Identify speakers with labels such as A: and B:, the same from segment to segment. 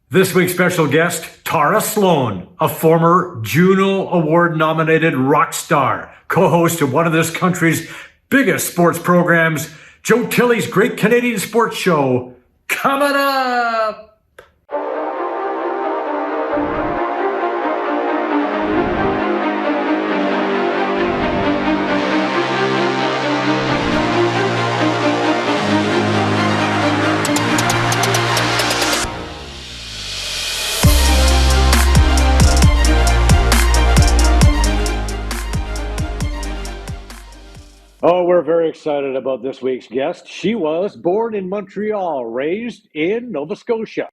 A: This week's special guest, Tara Slone, a former Juno Award-nominated rock star, co-host of one of this country's biggest sports programs, Joe Tilley's Great Canadian Sports Show, coming up! Oh, we're very excited about this week's guest. She was born in Montreal, raised in Nova Scotia.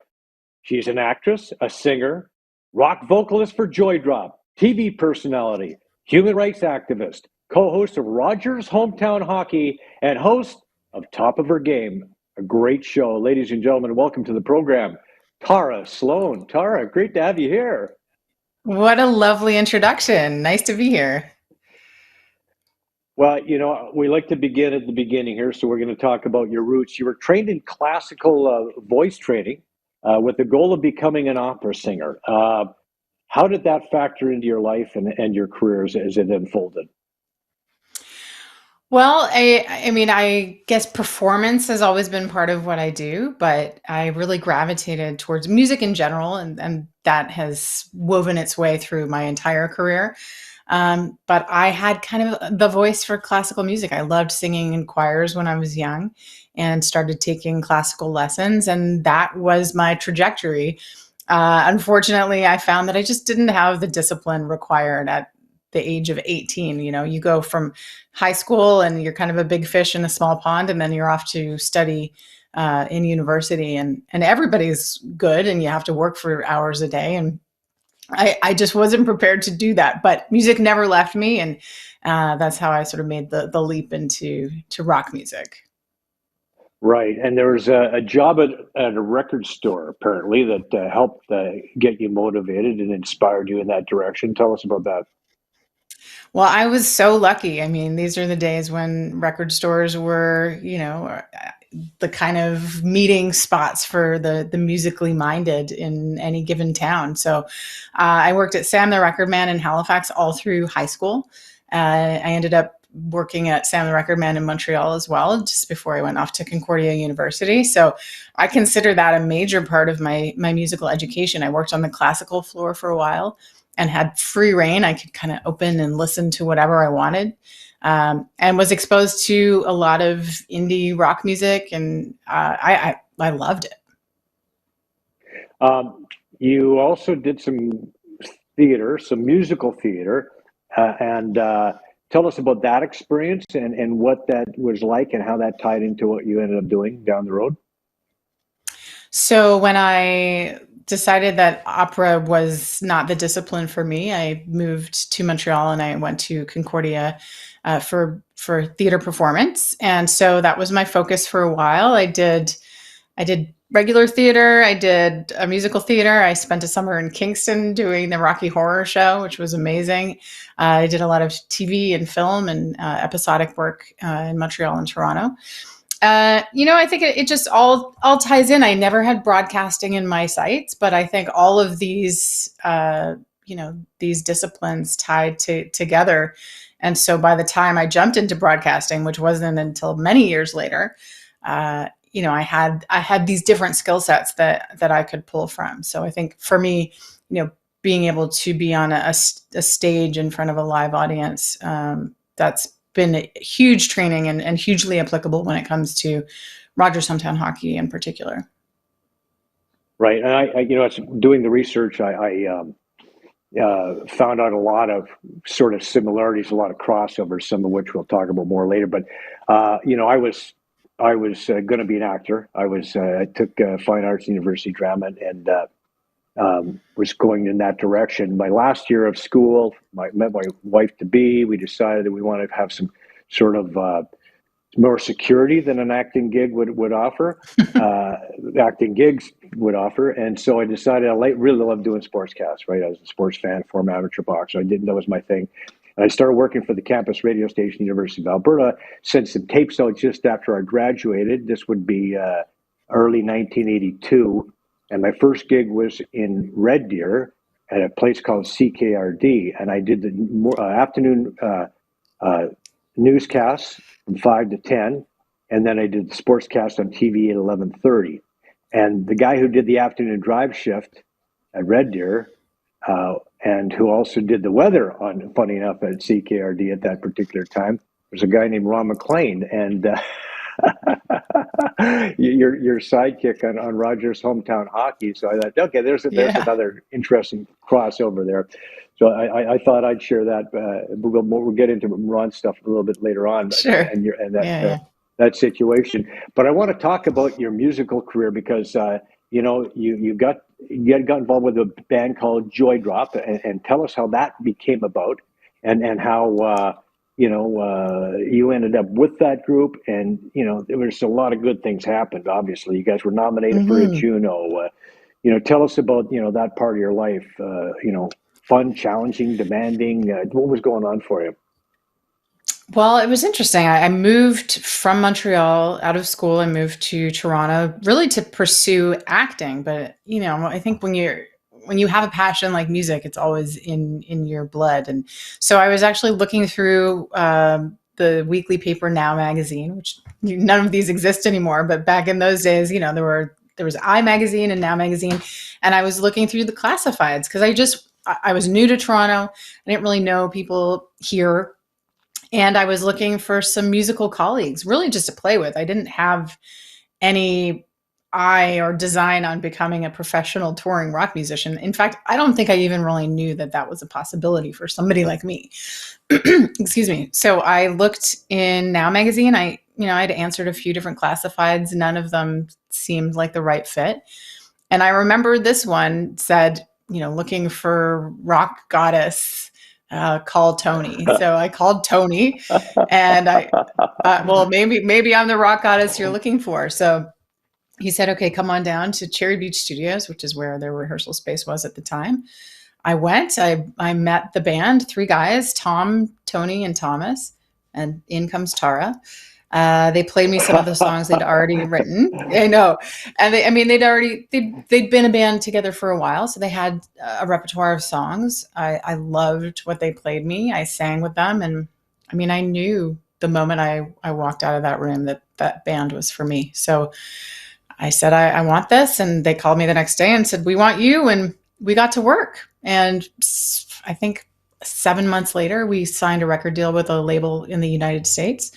A: She's an actress, a singer, rock vocalist for Joydrop, TV personality, human rights activist, co-host of Rogers Hometown Hockey, and host of Top of Her Game, a great show. Ladies and gentlemen, welcome to the program, Tara Slone. Tara, great to have you here.
B: What a lovely introduction. Nice to be here.
A: Well, we like to begin at the beginning here, so we're going to talk about your roots. You were trained in classical voice training with the goal of becoming an opera singer. How did that factor into your life and your careers as it unfolded?
B: Well, I guess performance has always been part of what I do, but I really gravitated towards music in general, and that has woven its way through my entire career. But I had kind of the voice for classical music. I loved singing in choirs when I was young and started taking classical lessons, and that was my trajectory. Unfortunately, I found that I just didn't have the discipline required at the age of 18. You go from high school and you're kind of a big fish in a small pond, and then you're off to study in university, and everybody's good and you have to work for hours a day. And I just wasn't prepared to do that, but music never left me. And that's how I sort of made the leap into rock music.
A: Right, and there was a job at a record store, apparently, that helped get you motivated and inspired you in that direction. Tell us about that.
B: Well, I was so lucky. I mean, these are the days when record stores were, the kind of meeting spots for the musically minded in any given town. So I worked at Sam the Record Man in Halifax all through high school. I ended up working at Sam the Record Man in Montreal as well, just before I went off to Concordia University. So I consider that a major part of my musical education. I worked on the classical floor for a while and had free reign. I could kind of open and listen to whatever I wanted, and was exposed to a lot of indie rock music, and I loved it.
A: You also did some theater, some musical theater, and tell us about that experience and what that was like and how that tied into what you ended up doing down the road.
B: So when I decided that opera was not the discipline for me, I moved to Montreal and I went to Concordia for theater performance. And so that was my focus for a while. I did regular theater. I did a musical theater. I spent a summer in Kingston doing the Rocky Horror Show, which was amazing. I did a lot of TV and film and episodic work in Montreal and Toronto. I think it just all ties in. I never had broadcasting in my sights, but I think all of these, these disciplines tied together. And so by the time I jumped into broadcasting, which wasn't until many years later, I had these different skill sets that I could pull from. So I think for me, being able to be on a stage in front of a live audience, that's been a huge training and hugely applicable when it comes to Rogers Hometown Hockey in particular.
A: Right, and I it's doing the research, I found out a lot of sort of similarities, a lot of crossovers, some of which we'll talk about more later. But I was going to be an actor. I took fine arts university drama and was going in that direction. My last year of school, I met my wife to be. We decided that we wanted to have some sort of more security than an acting gig would offer. Acting gigs would offer, and so I decided I really love doing sportscasts. Right, I was a sports fan, former amateur boxer. I didn't know it was my thing. And I started working for the campus radio station, University of Alberta. Sent some tapes out just after I graduated. This would be early 1982. and my first gig was in Red Deer at a place called CKRD, and I did the afternoon uh, newscasts from 5 to 10, and then I did the sportscast on TV at 11:30. And the guy who did the afternoon drive shift at Red Deer, and who also did the weather on, funny enough, at CKRD at that particular time, was a guy named Ron McLean, and your sidekick on Rogers Hometown Hockey. So I thought, okay, there's
B: Yeah.
A: another interesting crossover there. So I thought I'd share that. We'll get into Ron's stuff a little bit later on,
B: Sure.
A: and that
B: Yeah.
A: that situation. But I want to talk about your musical career because you got involved with a band called Joydrop, and tell us how that became about, and how you ended up with that group, and there was a lot of good things happened. Obviously, you guys were nominated for a
B: Hmm.
A: Juno. Tell us about that part of your life. Fun, challenging, demanding. What was going on for you?
B: Well, it was interesting. I moved from Montreal out of school. I moved to Toronto really to pursue acting. But I think when you have a passion like music, it's always in your blood. And so I was actually looking through the weekly paper Now magazine, which none of these exist anymore. But back in those days, there was I magazine and Now magazine, and I was looking through the classifieds because I was new to Toronto. I didn't really know people here, and I was looking for some musical colleagues, really just to play with. I didn't have any eye or design on becoming a professional touring rock musician. In fact, I don't think I even really knew that that was a possibility for somebody like me. Excuse me. So I looked in Now magazine. I'd answered a few different classifieds. None of them seemed like the right fit. And I remember this one said, looking for rock goddess, call Tony. So I called Tony, and well, maybe I'm the rock goddess you're looking for. So he said, okay, come on down to Cherry Beach Studios, which is where their rehearsal space was at the time. I went, I met the band, three guys, Tom, Tony, and Thomas, and in comes Tara. They played me some of the songs they'd already written. I know, and they'd been a band together for a while, so they had a repertoire of songs. I loved what they played me. I sang with them, and I knew the moment I walked out of that room that band was for me. So I said, I want this. And they called me the next day and said, we want you. And we got to work. And I think 7 months later, we signed a record deal with a label in the United States,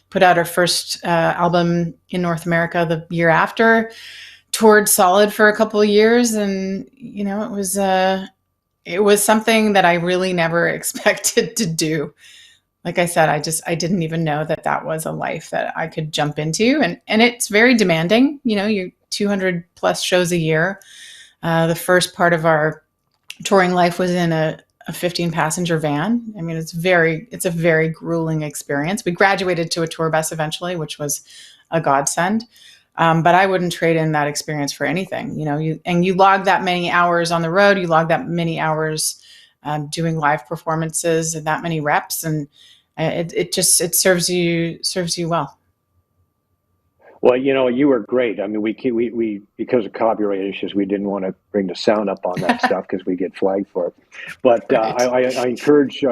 B: put out our first album in North America the year after, toured solid for a couple of years. And, it was something that I really never expected to do. Like I said, I didn't even know that that was a life that I could jump into, and it's very demanding. You 200 plus shows a year. The first part of our touring life was in a 15 passenger van. It's a very grueling experience. We graduated to a tour bus eventually, which was a godsend. But I wouldn't trade in that experience for anything. You log that many hours on the road, you log that many hours doing live performances and that many reps, and it serves you well.
A: Well, you were great. I mean, we because of copyright issues, we didn't want to bring the sound up on that stuff because we get flagged for it. But
B: Right.
A: I encourage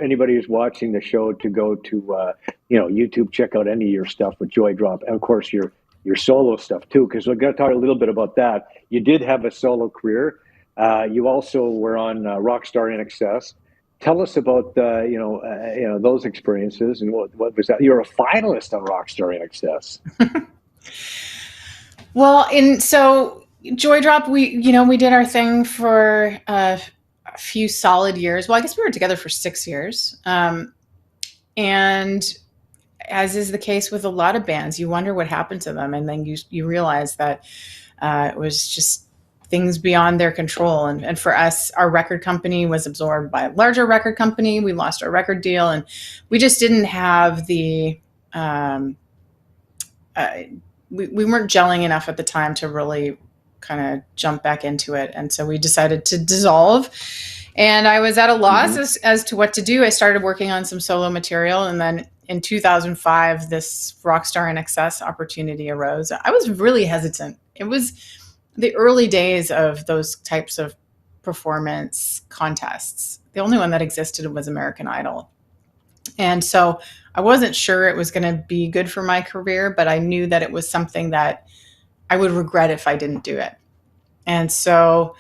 A: anybody who's watching the show to go to YouTube, check out any of your stuff with Joydrop, and of course your solo stuff too, because we're going to talk a little bit about that. You did have a solo career. You also were on Rockstar INXS. Tell us about those experiences, and what was that? You're a finalist on Rockstar INXS.
B: Well, in so Joydrop, we did our thing for a few solid years. Well, I guess we were together for 6 years, and as is the case with a lot of bands, you wonder what happened to them, and then you realize that it was just things beyond their control. And for us, our record company was absorbed by a larger record company. We lost our record deal, and we just didn't have the uh, we weren't gelling enough at the time to really kind of jump back into it. And so we decided to dissolve. And I was at a loss
A: Mm-hmm.
B: as to what to do. I started working on some solo material. And then in 2005, this Rockstar INXS opportunity arose. I was really hesitant. the early days of those types of performance contests. The only one that existed was American Idol. And so I wasn't sure it was going to be good for my career, but I knew that it was something that I would regret if I didn't do it. And so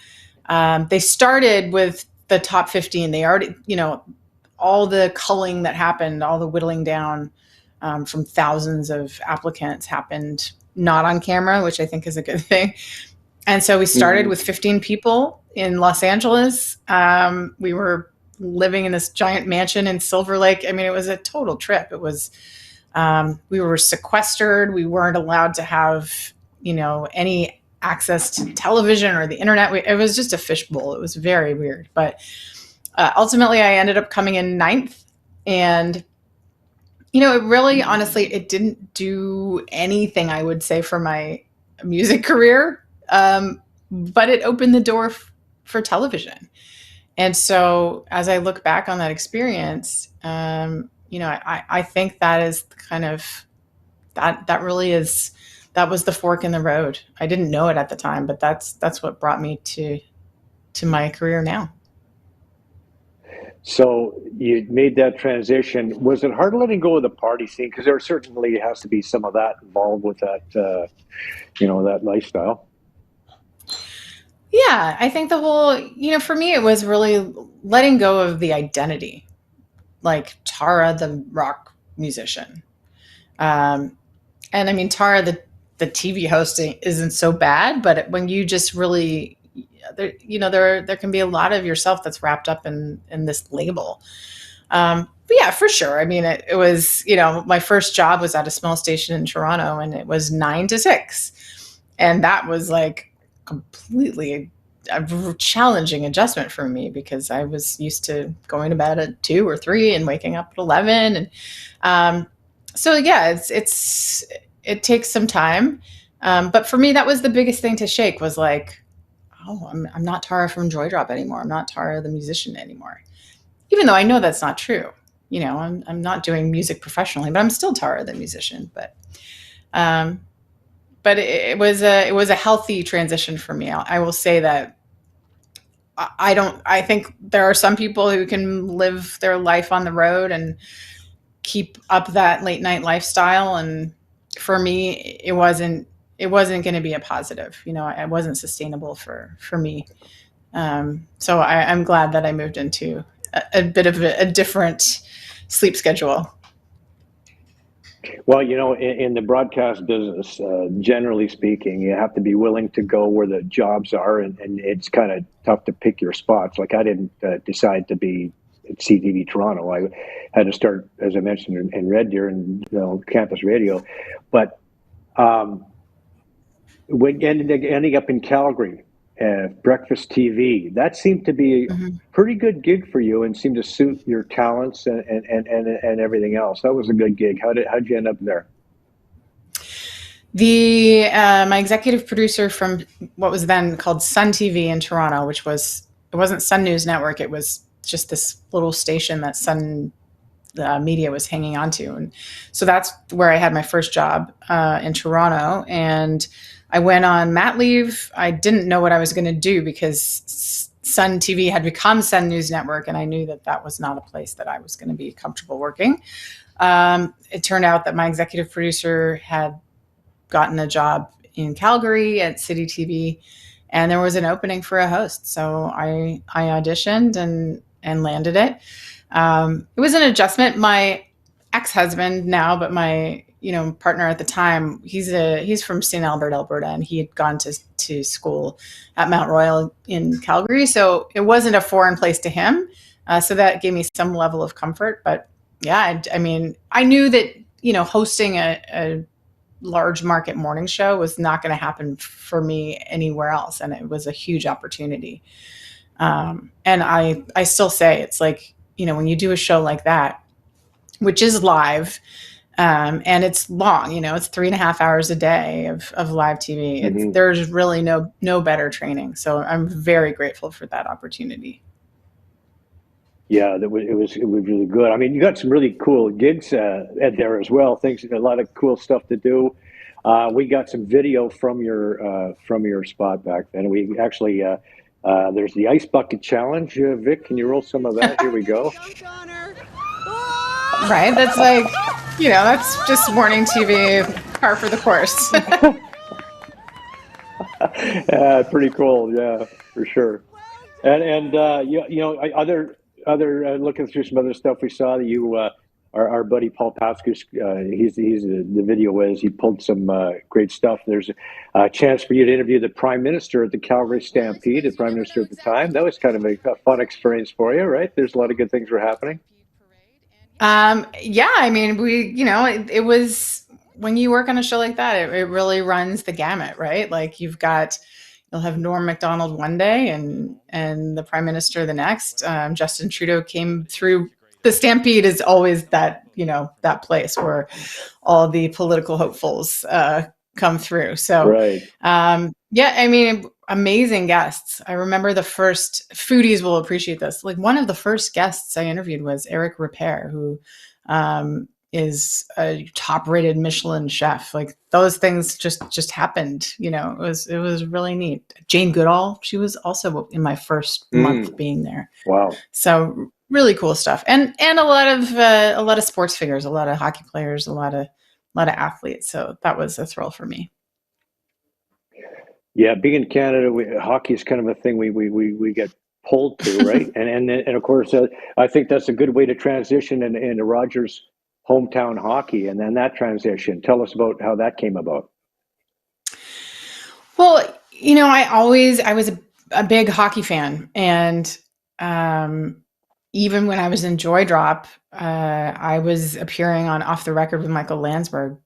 B: they started with the top 15. They already, all the culling that happened, all the whittling down from thousands of applicants happened not on camera, which I think is a good thing. And so we started with 15 people in Los Angeles. We were living in this giant mansion in Silver Lake. I mean, it was a total trip. It was, we were sequestered. We weren't allowed to have, any access to television or the internet. It was just a fishbowl. It was very weird. But ultimately, I ended up coming in ninth. And, it really, honestly, it didn't do anything, I would say, for my music career. But it opened the door for television. And so as I look back on that experience, I think that is kind of, that really is, that was the fork in the road. I didn't know it at the time, but that's what brought me to my career now.
A: So you made that transition. Was it hard letting go of the party scene? Because there certainly has to be some of that involved with that, that lifestyle.
B: Yeah, I think the whole, for me, it was really letting go of the identity, like Tara, the rock musician. And I mean, Tara, the TV hosting isn't so bad, but when you just really, there can be a lot of yourself that's wrapped up in this label. But yeah, for sure. I mean, it was, my first job was at a small station in Toronto, and it was 9 to 6. And that was like completely a challenging adjustment for me because I was used to going to bed at 2 or 3 and waking up at 11. And so yeah, it takes some time. But for me, that was the biggest thing to shake, was like, oh, I'm not Tara from Joydrop anymore. I'm not Tara the musician anymore. Even though I know that's not true. I'm not doing music professionally, but I'm still Tara the musician. But it was a healthy transition for me. I will say that I think there are some people who can live their life on the road and keep up that late night lifestyle. And for me, it wasn't going to be a positive. It wasn't sustainable for me. So I'm glad that I moved into a bit of a different sleep schedule.
A: Well, in the broadcast business, generally speaking, you have to be willing to go where the jobs are, and it's kind of tough to pick your spots. Like I didn't decide to be at CTV Toronto. I had to start, as I mentioned, in Red Deer and campus radio. But when ending up in Calgary, Breakfast TV, that seemed to be a pretty good gig for you and seemed to suit your talents and everything else. That was a good gig. How'd you end up there?
B: My executive producer from what was then called Sun TV in Toronto, it wasn't Sun News Network. It was just this little station that Sun Media was hanging on to. And so that's where I had my first job in Toronto. And I went on mat leave. I didn't know what I was going to do because Sun TV had become Sun News Network, and I knew that was not a place that I was going to be comfortable working. It turned out that my executive producer had gotten a job in Calgary at City TV, and there was an opening for a host. So I auditioned and landed it. It was an adjustment. My ex-husband now, but my partner at the time, he's from St. Albert, Alberta, and he had gone to school at Mount Royal in Calgary, so it wasn't a foreign place to him. So that gave me some level of comfort. But yeah, I mean, I knew that hosting a large market morning show was not going to happen for me anywhere else, and it was a huge opportunity. And I still say it's like when you do a show like that, which is live. And it's long, it's 3.5 hours a day of live TV. There's really no better training. So I'm very grateful for that opportunity.
A: Yeah, it was really good. I mean, you got some really cool gigs there as well. A lot of cool stuff to do. We got some video from your spot back then. We actually there's the ice bucket challenge. Vic, can you roll some of that? Here we go.
B: Right? That's like, that's just morning TV, par for the course.
A: Pretty cool, yeah, for sure. And other looking through some other stuff we saw that you our buddy Paul Paskus, he's the video is he pulled some great stuff. There's a chance for you to interview the Prime Minister at the Calgary Stampede, the Prime Minister at the time. That was kind of a fun experience for you, right? There's a lot of good things were happening.
B: Yeah, I mean, it was when you work on a show like that, it really runs the gamut, right? Like you'll have Norm Macdonald one day and the Prime Minister the next. Justin Trudeau came through. The Stampede is always that place where all the political hopefuls come through. So,
A: Right.
B: yeah, I mean, amazing guests. I remember the first foodies will appreciate this. Like one of the first guests I interviewed was Eric Repair, who is a top-rated Michelin chef. Like those things just happened. It was really neat. Jane Goodall, she was also in my first month being there.
A: Wow.
B: So really cool stuff, and a lot of sports figures, a lot of hockey players, a lot of athletes. So that was a thrill for me.
A: Yeah, being in Canada, hockey is kind of a thing we get pulled to, right? And of course, I think that's a good way to transition into Rogers' hometown hockey, and then that transition. Tell us about how that came about.
B: Well, I was a big hockey fan, and even when I was in Joydrop, I was appearing on Off the Record with Michael Landsberg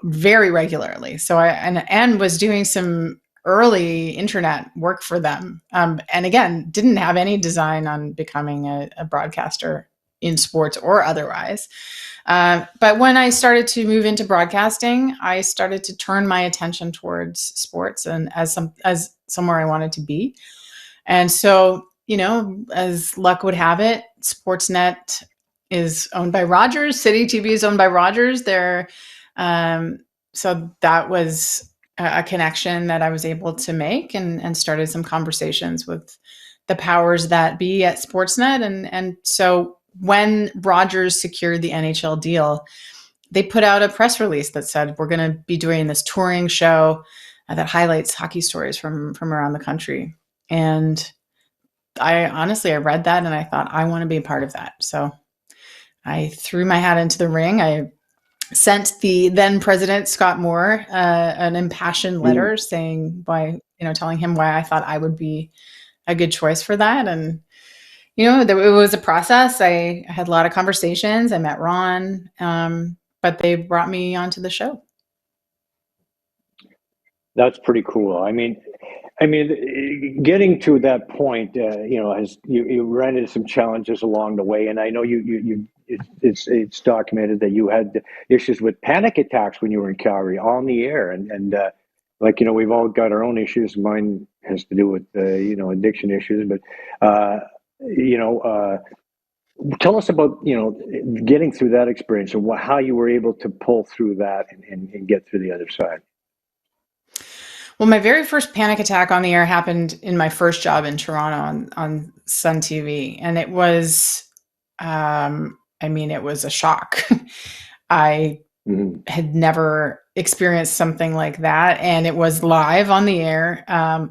B: very regularly. So and was doing some early internet work for them. And again, didn't have any design on becoming a broadcaster in sports or otherwise. But when I started to move into broadcasting, I started to turn my attention towards sports and as somewhere I wanted to be. And so, as luck would have it, Sportsnet is owned by Rogers. City TV is owned by Rogers. So that was a connection that I was able to make and started some conversations with the powers that be at Sportsnet. And so when Rogers secured the NHL deal, they put out a press release that said, we're going to be doing this touring show that highlights hockey stories from around the country. And I read that and I thought, I want to be a part of that. So I threw my hat into the ring. I sent the then president, Scott Moore, an impassioned letter saying telling him why I thought I would be a good choice for that. And, it was a process. I had a lot of conversations. I met Ron, but they brought me onto the show.
A: That's pretty cool. I mean, getting to that point, as you ran into some challenges along the way, and I know it's documented that you had issues with panic attacks when you were in Calgary on the air, and we've all got our own issues. Mine has to do with addiction issues, but tell us about getting through that experience and how you were able to pull through that and get through the other side.
B: Well, my very first panic attack on the air happened in my first job in Toronto on Sun TV. And it was, it was a shock. I had never experienced something like that. And it was live on the air.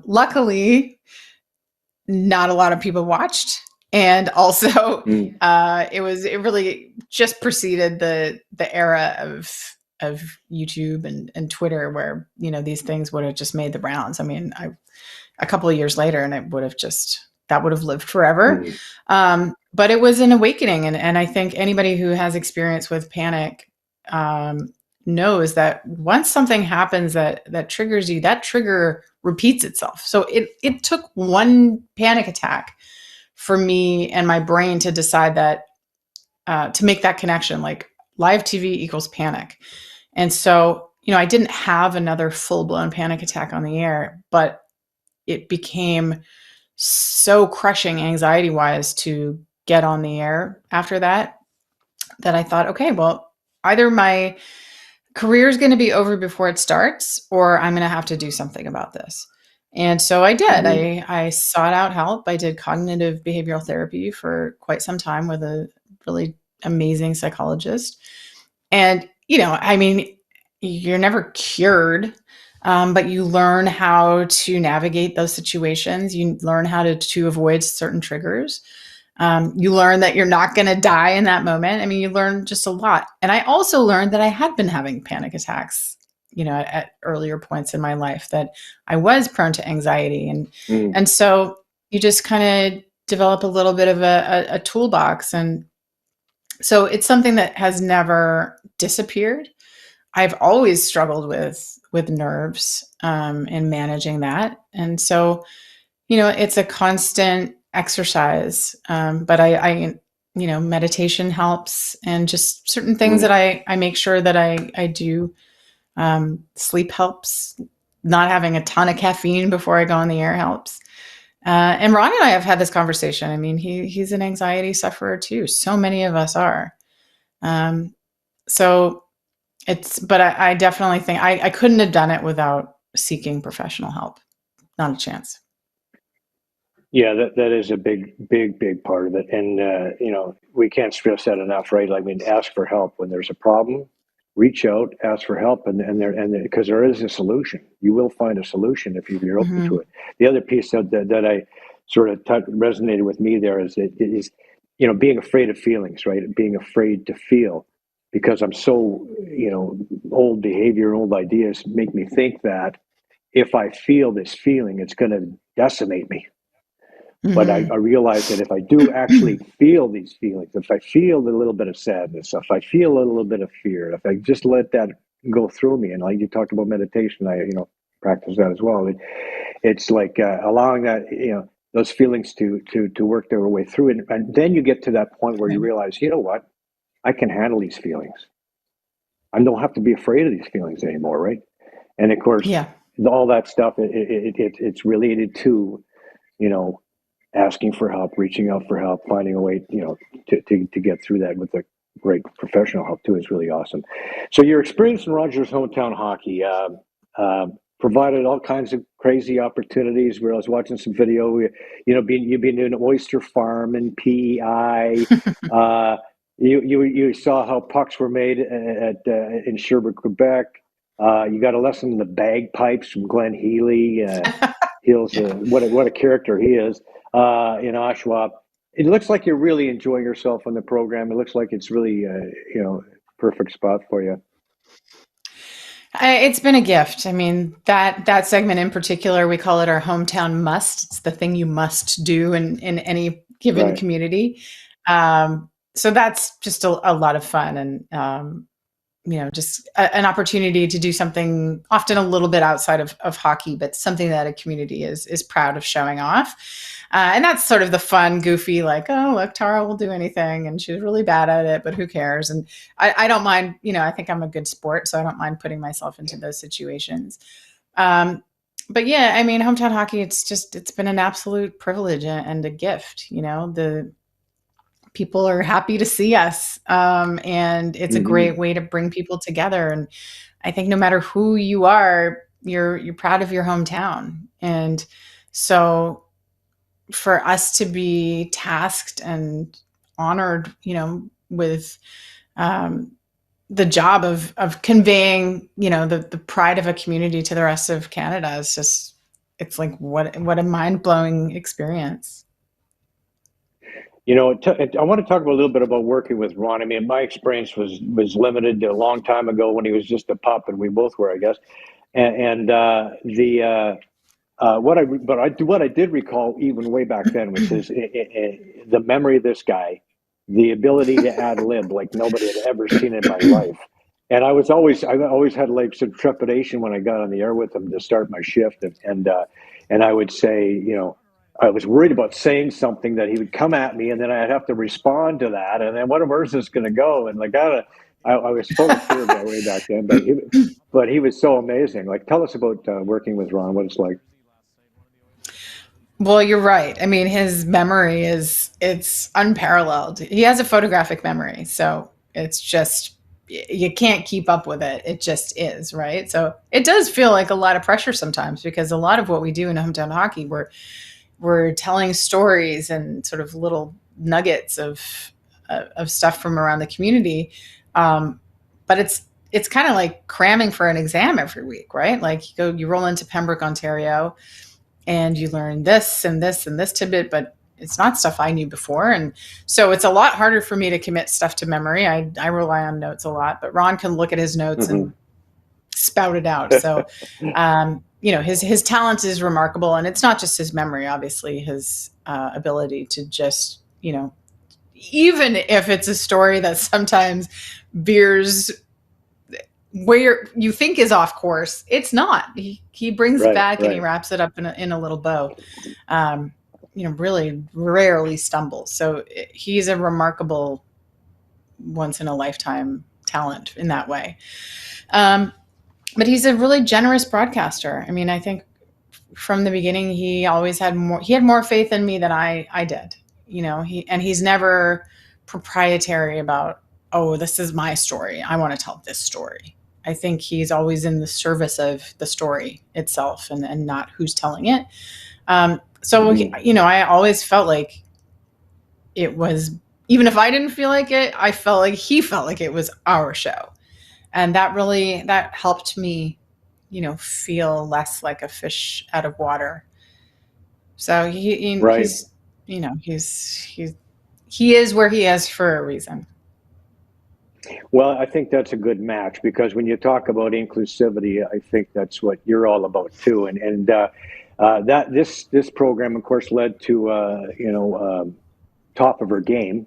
B: Luckily, not a lot of people watched. And also, it really just preceded the era of YouTube and Twitter, where these things would have just made the rounds. I mean, a couple of years later, and it would have lived forever. But it was an awakening, and I think anybody who has experience with panic knows that once something happens that triggers you, that trigger repeats itself. So it took one panic attack for me and my brain to decide that to make that connection, like live TV equals panic. And so, I didn't have another full-blown panic attack on the air, but it became so crushing anxiety-wise to get on the air after that I thought, okay, well, either my career is going to be over before it starts, or I'm going to have to do something about this. And so I did.
A: Mm-hmm.
B: I sought out help. I did cognitive behavioral therapy for quite some time with a really amazing psychologist. And, I mean, you're never cured, but you learn how to navigate those situations. You learn how to avoid certain triggers. You learn that you're not going to die in that moment. I mean, you learn just a lot. And I also learned that I had been having panic attacks, at earlier points in my life, that I was prone to anxiety.
A: Mm.
B: And so you just kind of develop a little bit of a toolbox. And so it's something that has never disappeared. I've always struggled with nerves, and managing that. And so, it's a constant exercise. But meditation helps, and just certain things
A: Mm.
B: that I make sure that I do. Sleep helps. Not having a ton of caffeine before I go on the air helps. And Ron and I have had this conversation. I mean, he's an anxiety sufferer too. So many of us are. Um, so but I definitely think I couldn't have done it without seeking professional help. Not a chance.
A: Yeah, that is a big part of it, and we can't stress that enough, right? I mean, ask for help when there's a problem. Reach out, ask for help, and because there is a solution. You will find a solution if you're open to
B: Mm-hmm.
A: it. The other piece that I sort of resonated with me there is being afraid of feelings, right? Being afraid to feel, because I'm so old behavior, old ideas make me think that if I feel this feeling, it's going to decimate me. But I
B: Mm-hmm.
A: realize that if I do actually feel these feelings, if I feel a little bit of sadness, if I feel a little bit of fear, if I just let that go through me, and like you talked about meditation, I practice that as well. It's like allowing that those feelings to work their way through it, and then you get to that point where you
B: Right.
A: realize, you know what, I can handle these feelings. I don't have to be afraid of these feelings anymore, right? And of course,
B: Yeah.
A: all that stuff it's related to you know asking for help, reaching out for help, finding a way, to get through that with a great professional help too is really awesome. So your experience in Rogers hometown hockey provided all kinds of crazy opportunities. Where I was watching some video, you've been doing oyster farm and PEI. Uh, you saw how pucks were made in Sherbrooke, Quebec. You got a lesson in the bagpipes from Glenn Healy. He's
B: Yeah.
A: what a character he is in Oshawa. It looks like you're really enjoying yourself on the program. It looks like it's really perfect spot for you.
B: It's been a gift. I mean, that segment in particular, we call it our hometown must. It's the thing you must do in any given
A: Right.
B: community. So that's just a lot of fun, and just an opportunity to do something often a little bit outside of hockey, but something that a community is proud of showing off. And that's sort of the fun, goofy, like, oh, look, Tara will do anything, and she's really bad at it, but who cares? And I don't mind, I think I'm a good sport, so I don't mind putting myself into those situations. Um, but yeah, I mean, hometown hockey, it's been an absolute privilege and a gift. The people are happy to see us. And it's a
A: Mm-hmm.
B: great way to bring people together. And I think no matter who you are, you're proud of your hometown. And so for us to be tasked and honored, with um, the job of conveying, the pride of a community to the rest of Canada is just, it's like what a mind blowing experience.
A: I want to talk a little bit about working with Ron. I mean, my experience was limited a long time ago when he was just a pup, and we both were, I guess. And the what I did recall even way back then was the memory of this guy, the ability to ad lib like nobody had ever seen in my life. And I always had like some trepidation when I got on the air with him to start my shift, and I would say, I was worried about saying something that he would come at me, and then I'd have to respond to that, and then where's this going to go? And like I was full of fear way back then, but he was so amazing. Like, tell us about working with Ron, what it's like.
B: Well, you're right. I mean, his memory it's unparalleled. He has a photographic memory, so it's just you can't keep up with it. It just is, right? So it does feel like a lot of pressure sometimes, because a lot of what we do in hometown hockey, we're telling stories and sort of little nuggets of stuff from around the community. But it's kind of like cramming for an exam every week, right? Like you roll into Pembroke, Ontario, and you learn this and this and this tidbit, but it's not stuff I knew before. And so it's a lot harder for me to commit stuff to memory. I rely on notes a lot, but Ron can look at his notes and spout it out. So, his talent is remarkable, and it's not just his memory, obviously, his ability to just, even if it's a story that sometimes veers where you think is off course, it's not. He brings it back and he wraps it up in a little bow. Really rarely stumbles. So he's a remarkable, once in a lifetime talent in that way. But he's a really generous broadcaster. I mean, I think from the beginning he always had more faith in me than I did. He's never proprietary about, oh, this is my story, I want to tell this story. I think he's always in the service of the story itself and not who's telling it. I always felt like it was, even if I didn't feel like it, I felt like he felt like it was our show. And that helped me, feel less like a fish out of water. So he is where he is for a reason.
A: Well, I think that's a good match, because when you talk about inclusivity, I think that's what you're all about too. And that this program, of course, led to Top of Her Game,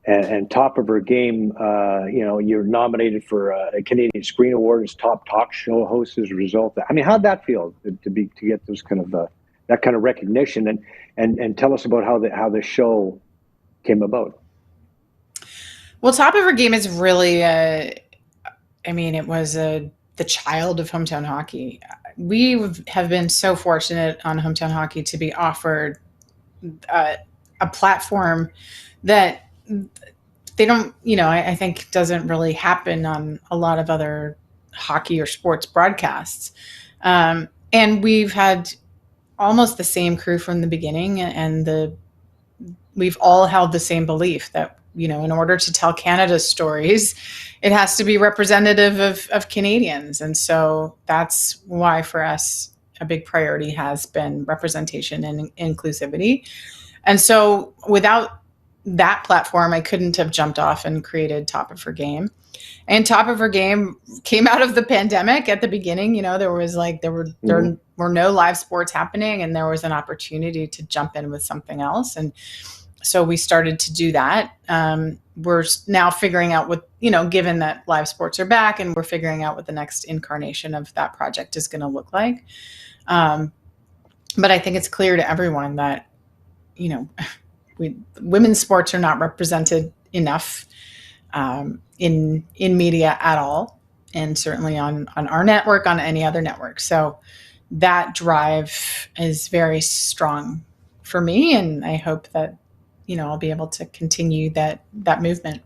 A: and Top of Her Game. You're nominated for a Canadian Screen Award as top talk show host as a result. I mean, how'd that feel to get those kind of that kind of recognition? And tell us about how the show came about.
B: Well, Top of Her Game is really, it was the child of hometown hockey. We have been so fortunate on hometown hockey to be offered a platform that they don't, I think doesn't really happen on a lot of other hockey or sports broadcasts. And we've had almost the same crew from the beginning, and we've all held the same belief that, in order to tell Canada's stories, it has to be representative of Canadians. And so that's why for us, a big priority has been representation and inclusivity. And so without that platform, I couldn't have jumped off and created Top of Her Game. And Top of Her Game came out of the pandemic at the beginning. There were no live sports happening, and there was an opportunity to jump in with something else. And so we started to do that. We're now figuring out what, given that live sports are back, and we're figuring out what the next incarnation of that project is going to look like. But I think it's clear to everyone that, women's sports are not represented enough in media at all, and certainly on our network, on any other network. So that drive is very strong for me, and I hope that I'll be able to continue that movement.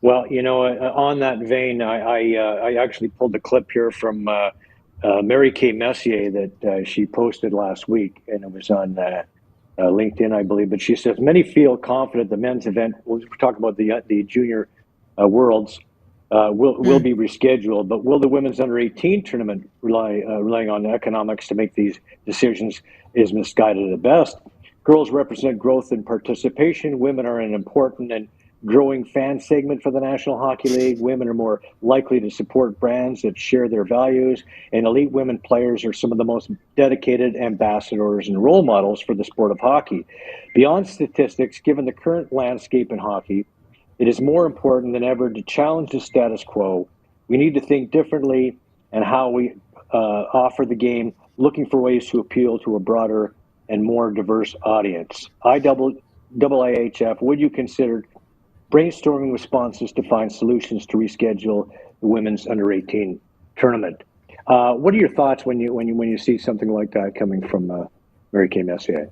A: Well, on that vein, I actually pulled a clip here from Mary Kay Messier that she posted last week, and it was on LinkedIn, I believe. But she says, many feel confident the men's event, we're talking about the junior worlds, will be rescheduled, but will the women's under 18 tournament relying on economics to make these decisions is misguided at best. Girls represent growth and participation. Women are an important and growing fan segment for the National Hockey League. Women are more likely to support brands that share their values, and elite women players are some of the most dedicated ambassadors and role models for the sport of hockey. Beyond statistics, given the current landscape in hockey, it is more important than ever to challenge the status quo. We need to think differently and how we offer the game, looking for ways to appeal to a broader and more diverse audience. IIHF, would you consider brainstorming responses to find solutions to reschedule the women's under 18 tournament? What are your thoughts when you see something like that coming from Mary Kay Messier?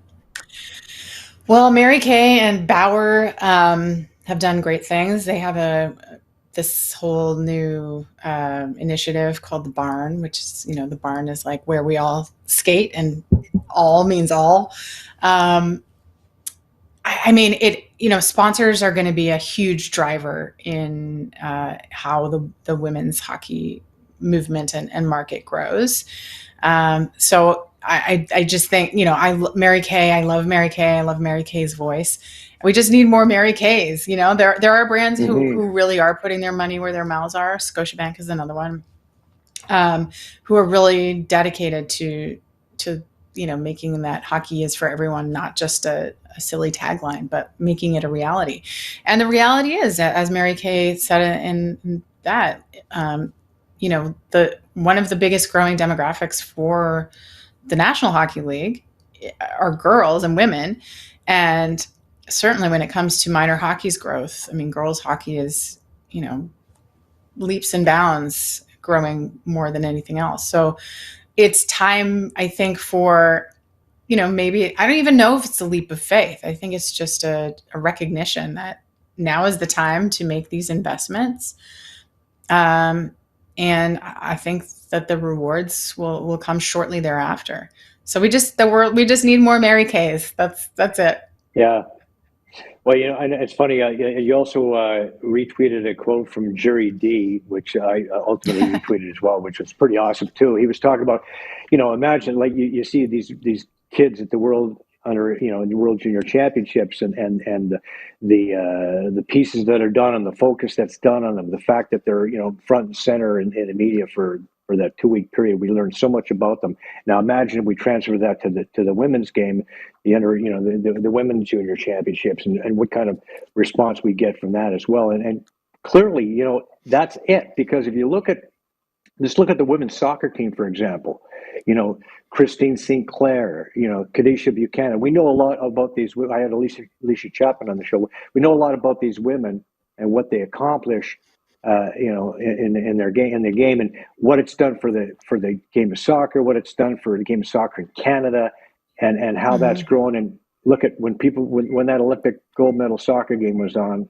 B: Well, Mary Kay and Bauer have done great things. They have this whole new initiative called the Barn, which is, the barn is like where we all skate, and all means all. I mean, sponsors are going to be a huge driver in how the women's hockey movement and market grows. So I just think, Mary Kay, I love Mary Kay. I love Mary Kay's voice. We just need more Mary Kays. There are brands who really are putting their money where their mouths are. Scotiabank is another one, who are really dedicated to making that hockey is for everyone, not just a silly tagline, but making it a reality. And the reality is, as Mary Kay said in that, the one of the biggest growing demographics for the National Hockey League are girls and women. And certainly when it comes to minor hockey's growth, I mean, girls hockey is, leaps and bounds growing more than anything else. So it's time, I think, for, maybe, I don't even know if it's a leap of faith. I think it's just a recognition that now is the time to make these investments. And I think that the rewards will come shortly thereafter. So we just need more Mary Kays. That's it.
A: Yeah. Well, and it's funny. You also retweeted a quote from Jerry D, which I ultimately retweeted as well, which was pretty awesome too. He was talking about, imagine like you see these kids at the world under, in the World Junior Championships, and the pieces that are done, and the focus that's done on them, the fact that they're front and center in the media for that 2-week period. We learned so much about them. Now imagine if we transfer that to the women's game, the under the women's junior championships, and what kind of response we get from that as well. And clearly, that's it, because if you look at the women's soccer team, for example, Christine Sinclair, Kadisha Buchanan. We know a lot about these. I had Alicia Chapman on the show. We know a lot about these women and what they accomplish, in their game, and what it's done for the game of soccer, what it's done for the game of soccer in Canada, and how that's grown. And look at when that Olympic gold medal soccer game was on,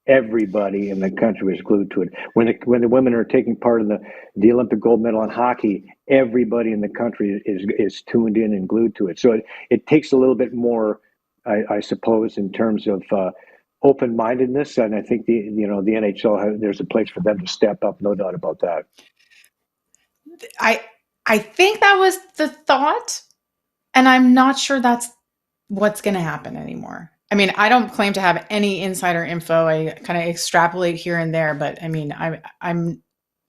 A: everybody in the country was glued to it. When the women are taking part in the Olympic gold medal in hockey, everybody in the country is tuned in and glued to it. So it takes a little bit more, I suppose, in terms of open-mindedness, and I think the NHL, there's a place for them to step up, no doubt about that.
B: I think that was the thought, and I'm not sure that's what's going to happen anymore. I mean, I don't claim to have any insider info. I kind of extrapolate here and there, but I mean,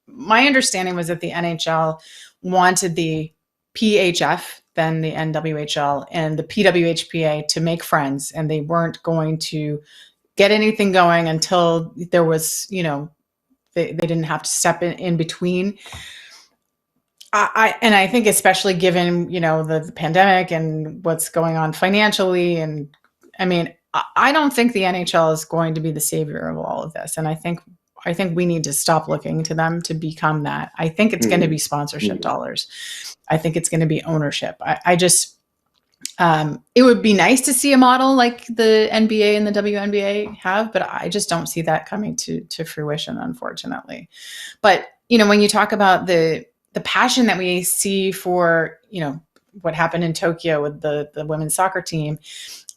B: my understanding was that the NHL wanted the PHF, then the NWHL, and the PWHPA to make friends, and they weren't going to get anything going until there was, they didn't have to step in between. I think especially given, the pandemic and what's going on financially, and I mean, I don't think the NHL is going to be the savior of all of this. And I think we need to stop looking to them to become that. I think it's going to be sponsorship dollars. I think it's going to be ownership. I just, it would be nice to see a model like the NBA and the WNBA have, but I just don't see that coming to fruition, unfortunately. But, when you talk about the passion that we see for, what happened in Tokyo with the women's soccer team,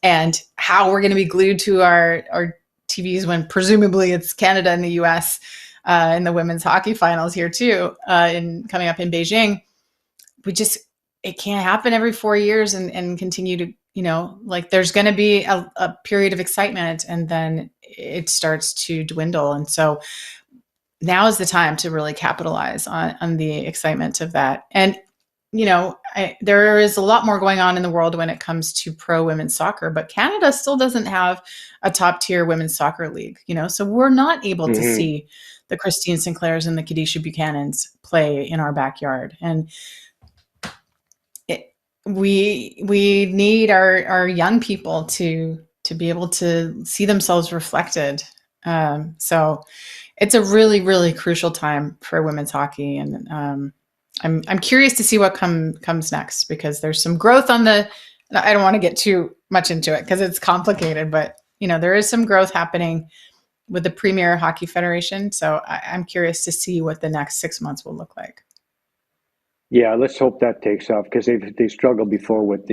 B: and how we're going to be glued to our TVs when presumably it's Canada and the US in the women's hockey finals here too, coming up in Beijing. It can't happen every 4 years and continue to, there's going to be a period of excitement, and then it starts to dwindle. And so now is the time to really capitalize on the excitement of that. And there is a lot more going on in the world when it comes to pro women's soccer, but Canada still doesn't have a top tier women's soccer league, so we're not able to see the Christine Sinclairs and the Kadisha Buchanans play in our backyard. And we need our young people to be able to see themselves reflected. So it's a really, really crucial time for women's hockey. And, I'm curious to see what comes next, because there's some growth I don't want to get too much into it because it's complicated, but there is some growth happening with the Premier Hockey Federation. So I'm curious to see what the next 6 months will look like.
A: Yeah, let's hope that takes off because they struggled before with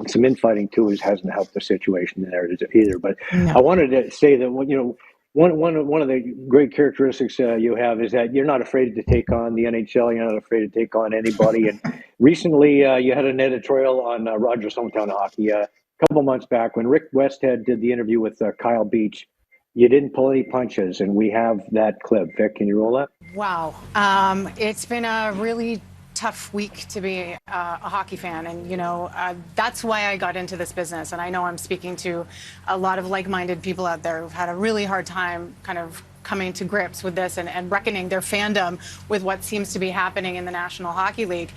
A: some infighting too. Hasn't helped the situation there either. But I
B: No.
A: wanted to say that one of the great characteristics you have is that you're not afraid to take on the NHL. You're not afraid to take on anybody. And recently, you had an editorial on Rogers Hometown Hockey a couple months back when Rick Westhead did the interview with Kyle Beach. You didn't pull any punches, and we have that clip. Vic, can you roll that?
C: Wow. It's been a really tough week to be a hockey fan. And, that's why I got into this business. And I know I'm speaking to a lot of like-minded people out there who've had a really hard time kind of coming to grips with this and reckoning their fandom with what seems to be happening in the National Hockey League.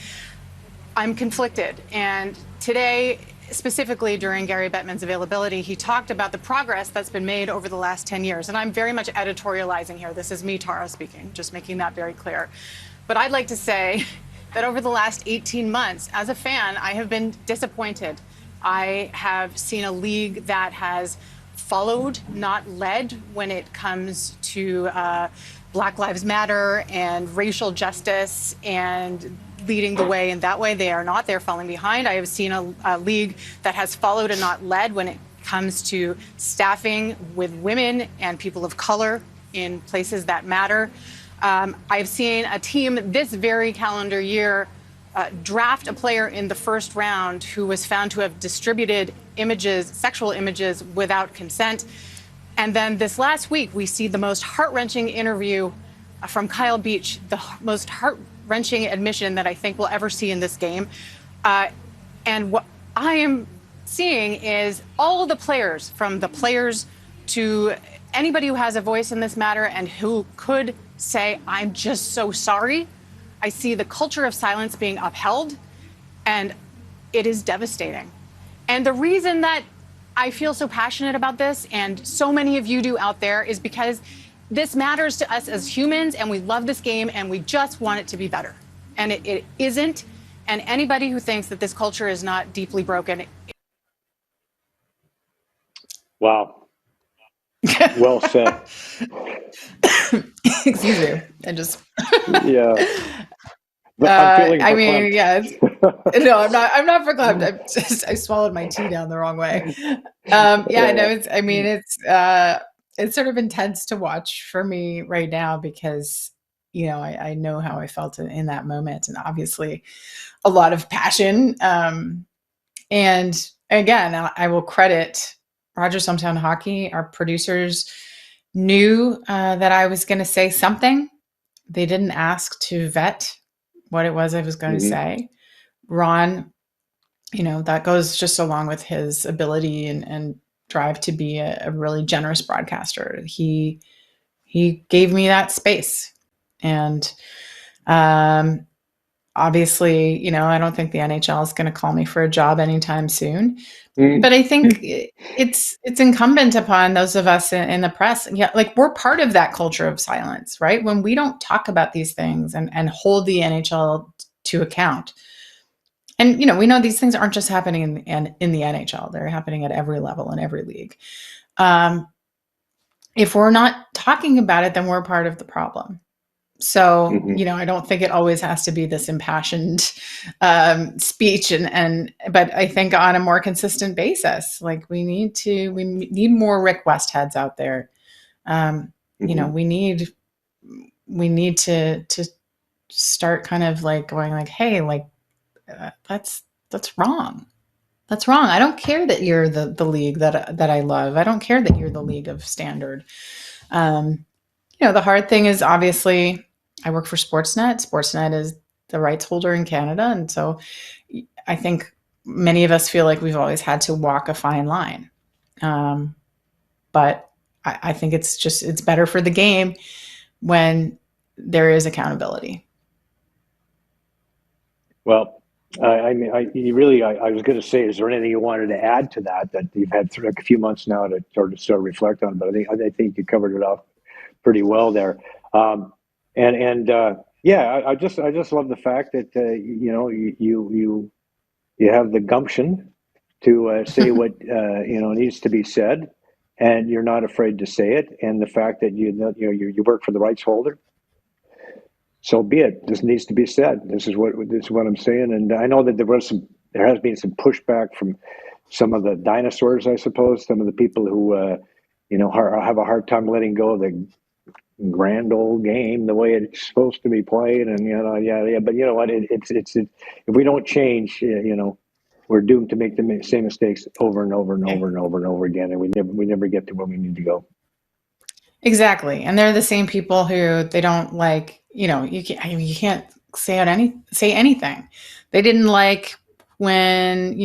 C: I'm conflicted. And today, specifically during Gary Bettman's availability, he talked about the progress that's been made over the last 10 years. And I'm very much editorializing here. This is me, Tara, speaking, just making that very clear. But I'd like to say that over the last 18 months, as a fan, I have been disappointed. I have seen a league that has followed, not led, when it comes to Black Lives Matter and racial justice and leading the way in that way. They are not. They're falling behind. I have seen a league that has followed and not led when it comes to staffing with women and people of color in places that matter. I've seen a team this very calendar year draft a player in the first round who was found to have distributed images, sexual images, without consent. And then this last week, we see the most heart-wrenching interview from Kyle Beach, the most heart-wrenching admission that I think we'll ever see in this game. And what I am seeing is all of the players, from the players to anybody who has a voice in this matter and who could say, I'm just so sorry. I see the culture of silence being upheld, and it is devastating. And the reason that I feel so passionate about this, and so many of you do out there, is because this matters to us as humans, and we love this game, and we just want it to be better. And it isn't. And anybody who thinks that this culture is not deeply broken.
A: Wow. Well said.
B: Excuse me. I just.
A: Yeah. But I'm feeling
B: I mean, yeah. No, I'm not verklempt. I swallowed my tea down the wrong way. Yeah, no, it's sort of intense to watch for me right now because, I know how I felt in that moment, and obviously a lot of passion. And again, I will credit Rogers Hometown Hockey. Our producers knew that I was going to say something. They didn't ask to vet what it was I was going to say. Ron, that goes just along with his ability and drive to be a really generous broadcaster. He gave me that space. And obviously, I don't think the NHL is going to call me for a job anytime soon. But I think it's incumbent upon those of us in the press. Yeah, like we're part of that culture of silence, right? When we don't talk about these things and hold the NHL to account. And, we know these things aren't just happening in the NHL. They're happening at every level in every league. If we're not talking about it, then we're part of the problem. So, I don't think it always has to be this impassioned speech, but I think on a more consistent basis, like we need more Rick Westheads out there. We need to start kind of like going like, hey, like that's wrong. That's wrong. I don't care that you're the league that I love. I don't care that you're the league of standard. The hard thing is obviously I work for Sportsnet. Sportsnet is the rights holder in Canada. And so I think many of us feel like we've always had to walk a fine line. But I think it's better for the game when there is accountability.
A: Well, I was going to say, is there anything you wanted to add to that you've had through a few months now to sort of reflect on? But I think you covered it off pretty well there. I just love the fact that you have the gumption to say what needs to be said, and you're not afraid to say it, and the fact that you work for the rights holder, so be it. This needs to be said. This is what I'm saying. And I know that there has been some pushback from some of the dinosaurs, I suppose, some of the people who have a hard time letting go of the grand old game the way it's supposed to be played, and yeah. But you know what? It's if we don't change, we're doomed to make the same mistakes over and over and over and over and over again, and we never get to where we need to go.
B: Exactly. And they're the same people who they don't like, you can't say anything. They didn't like when,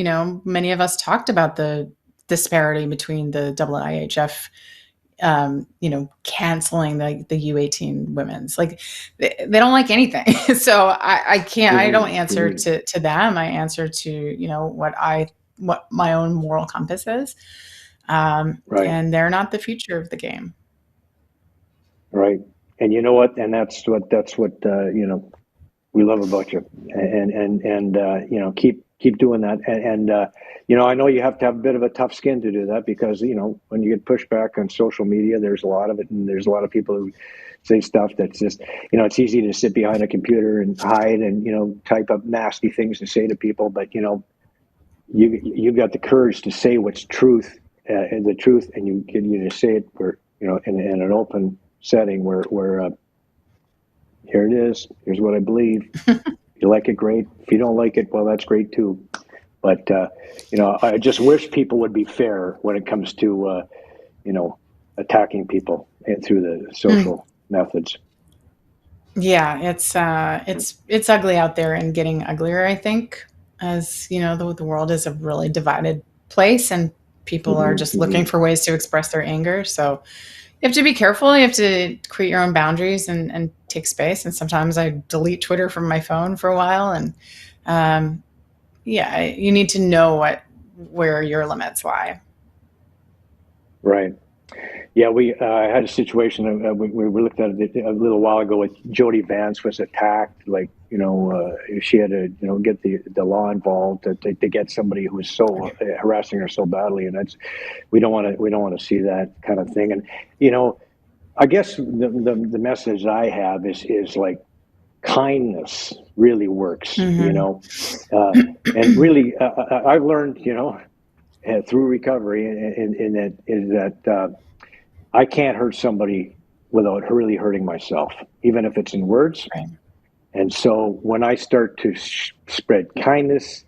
B: many of us talked about the disparity between the IIHF, canceling the U18 women's. Like they don't like anything. So I can't, I don't answer to them. I answer to, what my own moral compass is.
A: Right.
B: And they're not the future of the game.
A: Right. And you know what? And that's what we love about you, and keep doing that. And I know you have to have a bit of a tough skin to do that, because when you get pushback on social media, there's a lot of it, and there's a lot of people who say stuff that's just it's easy to sit behind a computer and hide and type up nasty things to say to people, but you've got the courage to say what's truth, and the truth, and you to say it where in an open setting where here it is. Here's what I believe. If you like it, great. If you don't like it, well, that's great too. But I just wish people would be fair when it comes to attacking people through the social methods.
B: Yeah, it's ugly out there and getting uglier, I think, as the world is a really divided place, and people are just looking for ways to express their anger. So you have to be careful. You have to create your own boundaries and take space. And sometimes I delete Twitter from my phone for a while. And you need to know where your limits lie.
A: Right. Yeah, we had a situation we looked at it a little while ago with Jody Vance was attacked. Like she had to get the law involved to get somebody who was so harassing her so badly, and we don't want to see that kind of thing. And I guess the message I have is like kindness really works. And really I've learned through recovery in that I can't hurt somebody without really hurting myself, even if it's in words.
B: Right.
A: And so when I start to spread kindness,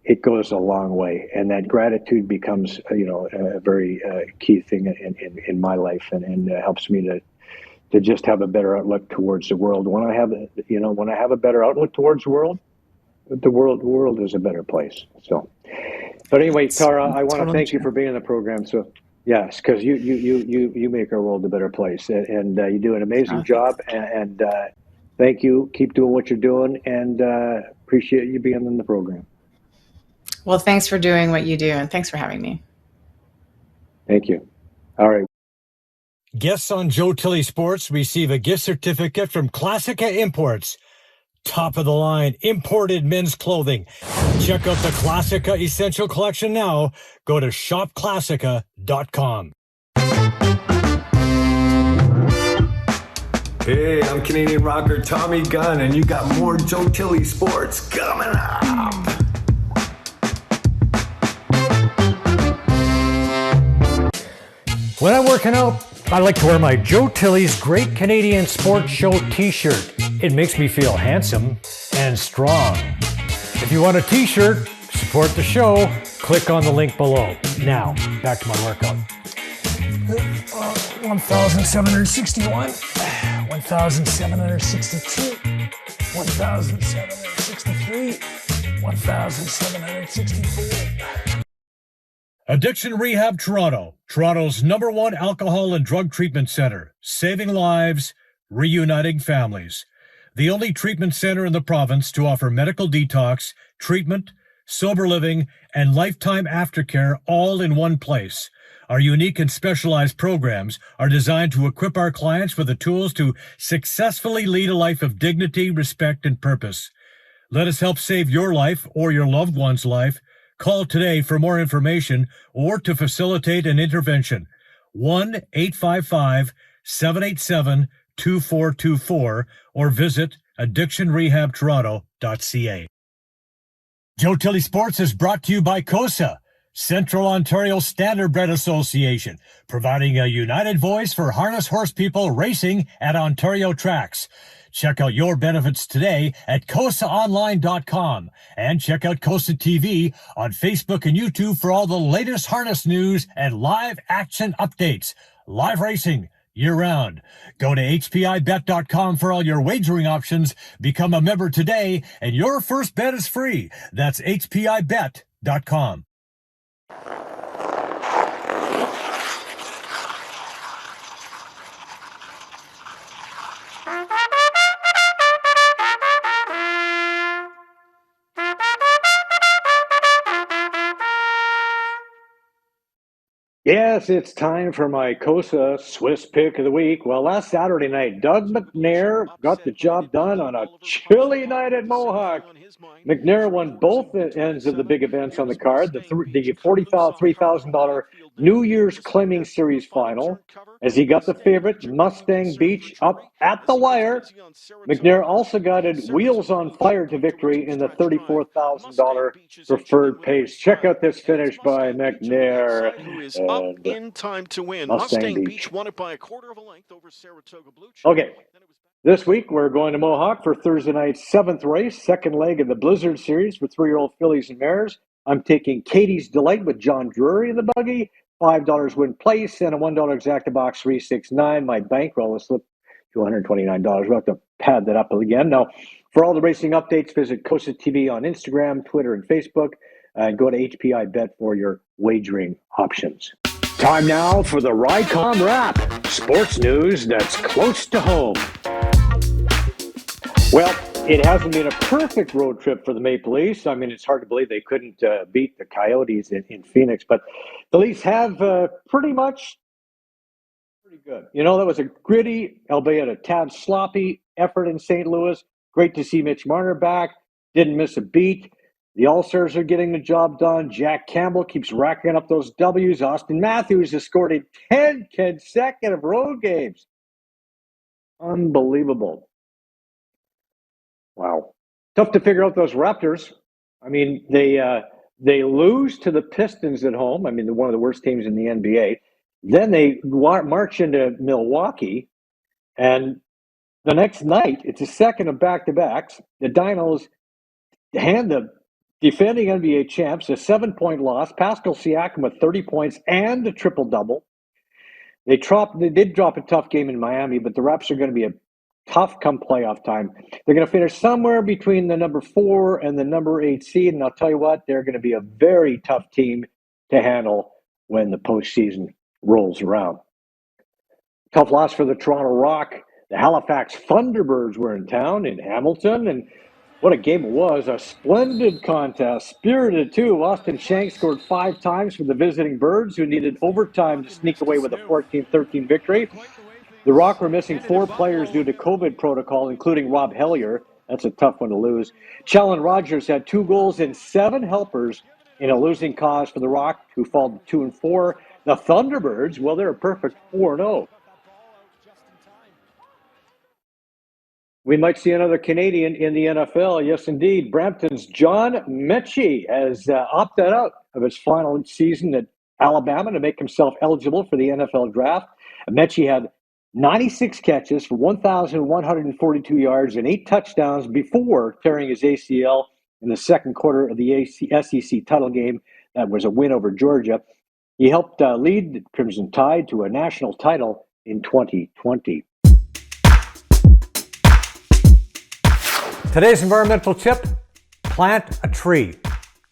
A: it goes a long way, and that gratitude becomes a very key thing in my life, and helps me to just have a better outlook towards the world. When I have a better outlook towards the world is a better place. So, but anyway, Tara, I want to thank you for being on the program. So. Yes, because you make our world a better place, and you do an amazing job. And thank you. Keep doing what you're doing, and appreciate you being on the program.
B: Well, thanks for doing what you do, and thanks for having me.
A: Thank you. All right.
D: Guests on Joe Tilley Sports receive a gift certificate from Classica Imports. Top of the line imported men's clothing. Check out the Classica Essential Collection now. Go to shopclassica.com.
E: Hey, I'm Canadian rocker Tommy Gunn, and you got more Joe Tilley Sports coming up.
F: When I'm working out, I like to wear my Joe Tilley's Great Canadian Sports Show t-shirt. It makes me feel handsome and strong. If you want a t-shirt, support the show, click on the link below. Now, back to my workout. 1,761, 1,762, 1,763, 1,764.
D: Addiction Rehab Toronto, Toronto's #1 alcohol and drug treatment center, saving lives, reuniting families. The only treatment center in the province to offer medical detox, treatment, sober living, and lifetime aftercare all in one place. Our unique and specialized programs are designed to equip our clients with the tools to successfully lead a life of dignity, respect, and purpose. Let us help save your life or your loved one's life. Call today for more information or to facilitate an intervention. 1-855-787-2424 or visit addictionrehabtoronto.ca. Joe Tilley Sports is brought to you by COSA, Central Ontario Standardbred Association, providing a united voice for harness horse people racing at Ontario tracks. Check out your benefits today at COSAonline.com and check out COSA TV on Facebook and YouTube for all the latest harness news and live action updates. Live racing year-round. Go to hpibet.com for all your wagering options. Become a member today, and your first bet is free. That's hpibet.com.
A: Yes, it's time for my COSA Swiss Pick of the Week. Well, last Saturday night, Doug McNair got the job done on a chilly night at Mohawk. McNair won both ends of the big events on the card, the $3,000 New Year's Claiming Series final, as he got the favorite Mustang Beach up at the wire. McNair also guided Wheels on Fire to victory in the $34,000 preferred pace. Check out this finish by McNair.
G: Up in time to win.
A: Mustang Beach
G: won it by a quarter of a length over Saratoga Blue.
A: Okay. This week, we're going to Mohawk for Thursday night's 7th race, second leg of the Blizzard Series for 3-year-old fillies and mares. I'm taking Katie's Delight with John Drury in the buggy, $5 win place, and a $1 exacta box 369. My bankroll has slipped to $129. We'll have to pad that up again. Now, for all the racing updates, visit COSA TV on Instagram, Twitter, and Facebook, and go to HPI Bet for your wagering options. Time now for the Rycom Wrap, sports news that's close to home. Well, it hasn't been a perfect road trip for the Maple Leafs. I mean, it's hard to believe they couldn't beat the Coyotes in Phoenix, but the Leafs have pretty good. You know, that was a gritty, albeit a tad sloppy effort in St. Louis. Great to see Mitch Marner back. Didn't miss a beat. The All-Stars are getting the job done. Jack Campbell keeps racking up those W's. Austin Matthews has scored in 10 consecutive road games. Unbelievable. Wow. Tough to figure out those Raptors. I mean, they lose to the Pistons at home. I mean, they're one of the worst teams in the NBA. Then they march into Milwaukee. And the next night, it's a second of back-to-backs. The Dinos hand the defending NBA champs a 7-point loss. Pascal Siakam with 30 points and a triple-double. They did drop a tough game in Miami, but the Raps are going to be a tough come playoff time. They're going to finish somewhere between the number 4 and the number 8 seed, and I'll tell you what, they're going to be a very tough team to handle when the postseason rolls around. Tough loss for the Toronto Rock. The Halifax Thunderbirds were in town in Hamilton, and what a game it was. A splendid contest, spirited too. Austin Shanks scored 5 times for the visiting Birds, who needed overtime to sneak away with a 14-13 victory. The Rock were missing 4 players due to COVID protocol, including Rob Hellier. That's a tough one to lose. Challen Rogers had 2 goals and 7 helpers in a losing cause for the Rock, who fall to 2-4. The Thunderbirds, well, they're a perfect 4-0. We might see another Canadian in the NFL. Yes, indeed. Brampton's John Mechie has opted out of his final season at Alabama to make himself eligible for the NFL draft. Mechie had 96 catches for 1,142 yards and 8 touchdowns before tearing his ACL in the second quarter of the SEC title game. That was a win over Georgia. He helped lead the Crimson Tide to a national title in 2020.
F: Today's environmental tip, plant a tree.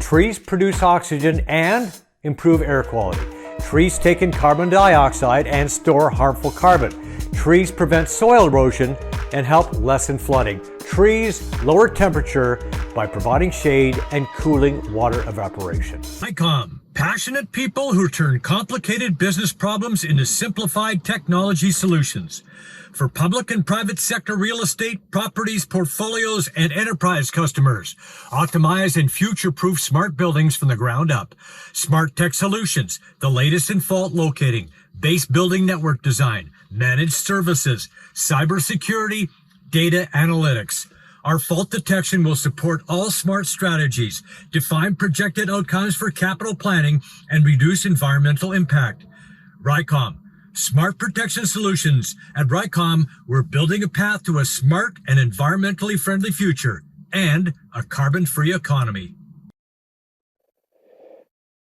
F: Trees produce oxygen and improve air quality. Trees take in carbon dioxide and store harmful carbon. Trees prevent soil erosion and help lessen flooding. Trees lower temperature by providing shade and cooling water evaporation.
D: ICOM, passionate people who turn complicated business problems into simplified technology solutions. For public and private sector real estate, properties, portfolios, and enterprise customers. Optimize and future-proof smart buildings from the ground up. Smart Tech Solutions, the latest in fault locating, base building network design, managed services, cybersecurity, data analytics. Our fault detection will support all smart strategies, define projected outcomes for capital planning, and reduce environmental impact. Rycom, smart protection solutions. At Rycom, we're building a path to a smart and environmentally friendly future and a carbon-free economy.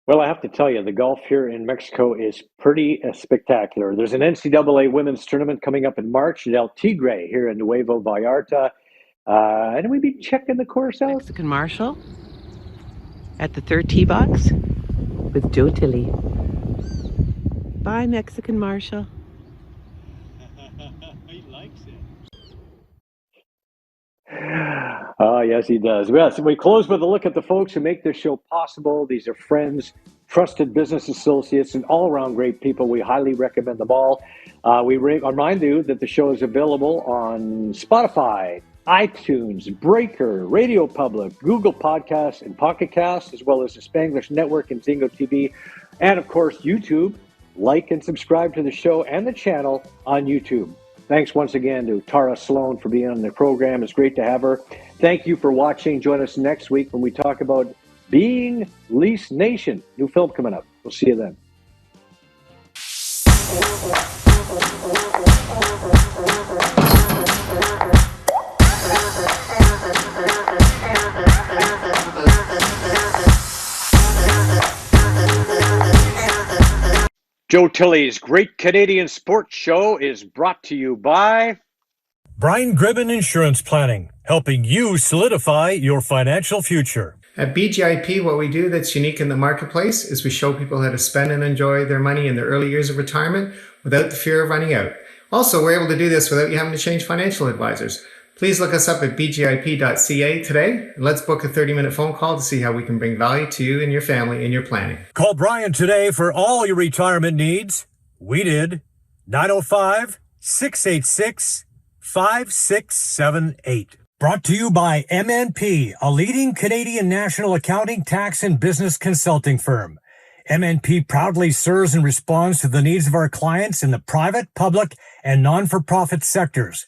A: Well, I have to tell you, the golf here in Mexico is pretty spectacular. There's an NCAA women's tournament coming up in March at El Tigre here in Nuevo Vallarta. And we'll be checking the course out.
H: Mexican Marshal at the third tee box with Joe Tilley. Bye, Mexican Marshal.
D: He likes it.
A: Oh, yes, he does. Well, so we close with a look at the folks who make this show possible. These are friends, trusted business associates, and all-around great people. We highly recommend them all. We remind you that the show is available on Spotify, iTunes, Breaker, Radio Public, Google Podcasts, and Pocket Casts, as well as the Spanglish Network and Zingo TV, and, of course, YouTube. Like and subscribe to the show and the channel on YouTube. Thanks once again to Tara Slone for being on the program. It's great to have her. Thank you for watching. Join us next week when we talk about Being Lease Nation. New film coming up. We'll see you then. Joe Tilley's Great Canadian Sports Show is brought to you by
D: Brian Gribben Insurance Planning, helping you solidify your financial future.
I: At BGIP, what we do that's unique in the marketplace is we show people how to spend and enjoy their money in their early years of retirement without the fear of running out. Also, we're able to do this without you having to change financial advisors. Please look us up at bgip.ca today, and let's book a 30-minute phone call to see how we can bring value to you and your family in your planning.
D: Call Brian today for all your retirement needs. We did. 905-686-5678. Brought to you by MNP, a leading Canadian national accounting, tax, and business consulting firm. MNP proudly serves and responds to the needs of our clients in the private, public, and non-for-profit sectors.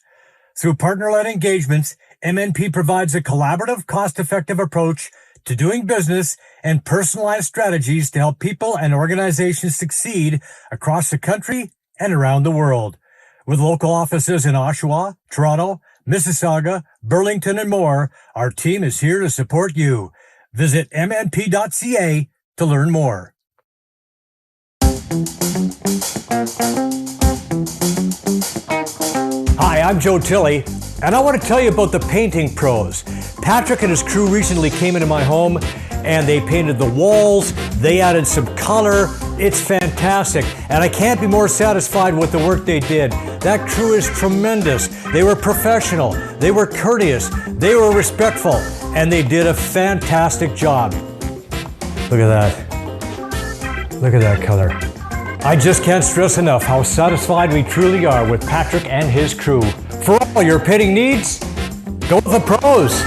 D: Through partner-led engagements, MNP provides a collaborative, cost-effective approach to doing business and personalized strategies to help people and organizations succeed across the country and around the world. With local offices in Oshawa, Toronto, Mississauga, Burlington, and more, our team is here to support you. Visit mnp.ca to learn more.
F: Hi, I'm Joe Tilley, and I want to tell you about the painting pros. Patrick and his crew recently came into my home, and they painted the walls, they added some color. It's fantastic, and I can't be more satisfied with the work they did. That crew is tremendous. They were professional, they were courteous, they were respectful, and they did a fantastic job. Look at that. Look at that color. I just can't stress enough how satisfied we truly are with Patrick and his crew. For all your painting needs, go with the pros.